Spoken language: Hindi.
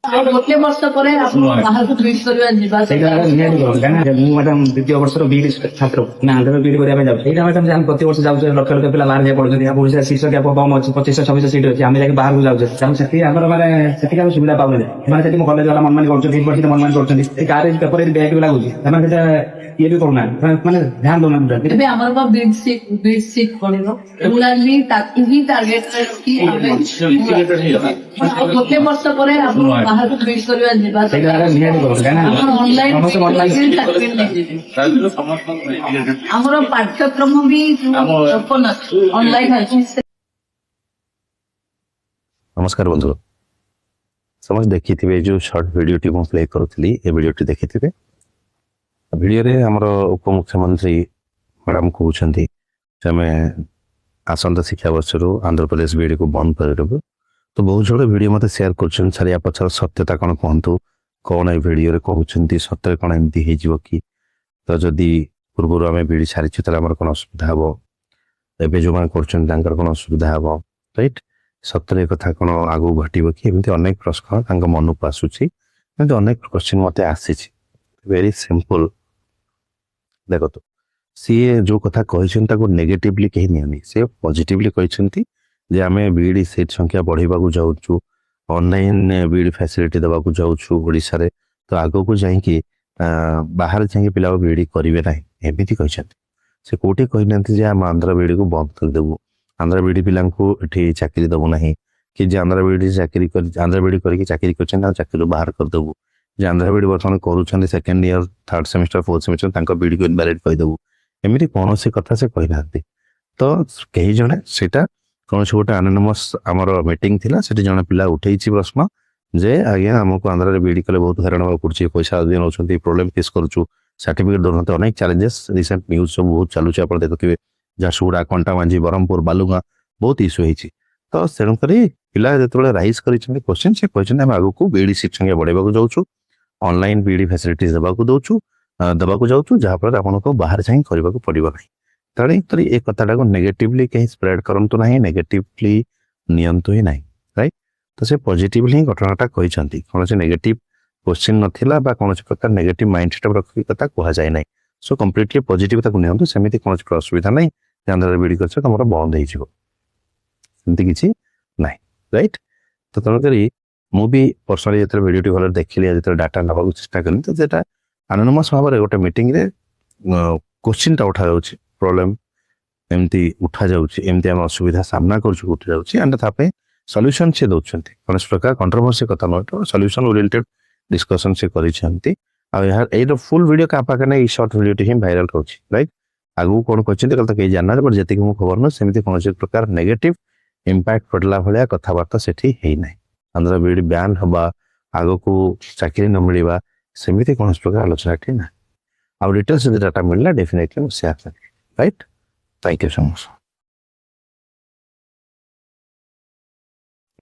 ଗୋଟେ ବର୍ଷ ପରେ ଆପଣ ବାହାରକୁ ସୁଇଚ୍ କରିବା ଯିବା ସେଇଟା ନିହାତି କରନ୍ତୁ କାହିଁକିନା ମୁଁ ମ୍ୟାଡାମ ଦ୍ୱିତୀୟ ବର୍ଷର ବିଇଡି ଛାତ୍ର ନା ଆନ୍ଧ୍ର ବିଇଡି କରିବା ପାଇଁ ଯାଉଛି। ସେଇଟା ମ୍ୟାଡାମ ଆମେ ପ୍ରତି ବର୍ଷ ଯାଉଛେ, ଲକ୍ଷ ଲକ୍ଷ ପିଲା ବାହାରେ ଯାଇ ପଢୁଛନ୍ତି। ଆମ ଓଡ଼ିଶା ଶୀର୍ଷ କ୍ୟାପ କମ ଅଛି, 2500-2600 ସିଟ୍ ଅଛି। ଆମେ ଯାଇକି ବାହାରକୁ ଯାଉଛେ, ତେଣୁ ସେଠି ଆମର ମାନେ ସେତିକି ଆମେ ସୁବିଧା ପାଉନି। ସେମାନେ ସେଠି ମୋ କଲେଜ ବାଲା ମନମାନି କରୁଛନ୍ତି, ୟୁନିଭର୍ସିଟି ମନମାନି କରୁଛନ୍ତି। କାହାର ପେପର ବ୍ୟାଗ ବି ଲାଗୁଛି, ସେମାନେ ସେଟା ଇଏ ବି କରୁନାହାନ୍ତି, ମାନେ ଧ୍ୟାନ ଦଉନାହାନ୍ତି। ଏବେ ଆମର ବିଡ୍ ସିଟ୍ ପଡିବ, ରେଗୁଲାରଲି ତାକୁ ହିଁ ଟାର୍ଗେଟ ରଖି ଆମେ ଗୋଟେ ବର୍ଷ ପରେ ଆପଣ ବାହାରକୁ ସୁଇଚ୍ କରିବା ଯିବା ସେଇଟା ନିହାତି କରନ୍ତୁ କାହିଁକିନା ଅନଲାଇନ ଆମର ପାଠ୍ୟକ୍ରମ ବି ଓପନ୍ ଅଛି, ଅନଲାଇନ ଅଛି। नमस्कार बंधु समस्त देखी जो शॉर्ट वीडियोटी मु प्ले करूली ए वीडियोटी देखी वीडियो रे हमर उपमुख्यमंत्री मैडम कहते आम आसंता शिक्षा वर्ष आंध्र प्रदेश बीडी को बंद कर तो बहुत जोड़े वीडियो मत शेयर कर छाड़िया पचार सत्यता कौन कहतु कौन ए वीडियो कहते सत्य कौन एमती हो कि तो जदि पूर्व आम बीडी सारी कौन असुविधा हम एवं जो मैंने कर कौन असुविधा हम राइट सतरे कथा कौन आगू घटो कि एमती अनेक प्रश्न मन को आसूसी अनेक क्वेश्चन मत आसी वेरी सिंपल देखो तो सी जो कथा कहते नेगेटिवली कहीं नहीं सी पॉजिटिवली कहते आम बीडी सीट संख्या बढ़ावा जाऊँ ऑनलाइन बीडी फैसिलिटी देवा जाऊँ ओडिशा रे तो आग को जाकि बाहर जाकि पिला बीडी करेंगे ना एमती कहते से कौटी कहना आम आंध्र बीडी को बंद करदेबू आंध्र बीडी पिला चाकरी दबू ना कि आंध्र बीडी आंध्र बीडी करके चाकरी कर बाहर करदेबू जे आंध्र बीडी बर्तमान कर second year third semester fourth semester बीडी को इनवैलिड कहीदेबू एमती कौन से कथा से कहना तो कई जने सेटा कौन से गोटे एनोनिमस आमर मीटिंग थिला सेठी जने पिला उठेई प्रश्न जे आज्ञा आमको आंध्र बीडी कले बहुत हैरान होगा पड़े पैसा दिन नौकरी प्रोब्लेम फेस करुचु सर्टिफिकेट दौरान अनेक चैलेंजेस रिसेंट न्यूज सब बहुत चलुचे आप देखुए झारसुगुड़ा कंटामांझी ब्रह्मपुर बालुगां बहुत इश्यू होती तो तेणुक पिला जो राइज कर क्वेश्चन से कहते आगे को बीडी सीट संख्या बढ़ावा जाऊँ ऑनलाइन बीडी फैसिलिटीज देवाक जाऊँ जहाँफल आपको बाहर जाए करने को पड़ो ना तेणु तो ये कथाटा को नेगेटिवली कहीं स्प्रेड करूँ ना नेगेटिवली नियंतु ही ना राइट तो से पॉजिटिवली ही घटनाटा कहते कौन से नेगेटिव क्वेश्चन नाला कौन प्रकार नेगेटिव माइंडसेट रखी कथा कहुए ना सो कम्प्लीटली पॉजिटिव नियंतु सेमती कौन असुविधा ना आंध्र बीडी कर तुम बंद होमती किसी ना राइट तो तेणुक मुझे पर्सनाली जो वीडियो भल देखिली जो डाटा नवा चेष्टा कली तो जेटा एनोनिमस भाव में गोटे मीटिंग रे क्वेश्चन टा उठा जाऊँ प्रॉब्लम एमती उठा जाऊँगी एमती आम असुविधा सामना कर उठा जाऊँगी एंड तापे सॉल्यूशन से दौरान कौन प्रकार कंट्रोवर्सी कथा नुह सॉल्यूशन ओरिएंटेड डिस्कशन से करते फुल वीडियो क्या पाखे ना शॉर्ट वीडियो ही वायरल कर राइट आगू कौन कहते कल तो कहीं जानना बट जी मुझे खबर नुह सेमती कौन प्रकार नेगेटिव इम्पैक्ट पड़ला भाया कथबार्ता से ना आंध्र बीडी बैन हवा आग को चाकरी न मिलवा सेमती कौन प्रकार आलोचना ना आउ डिटेल्स डाटा मिलला डेफिनेटली मुझे शेयर करें right thank you so much.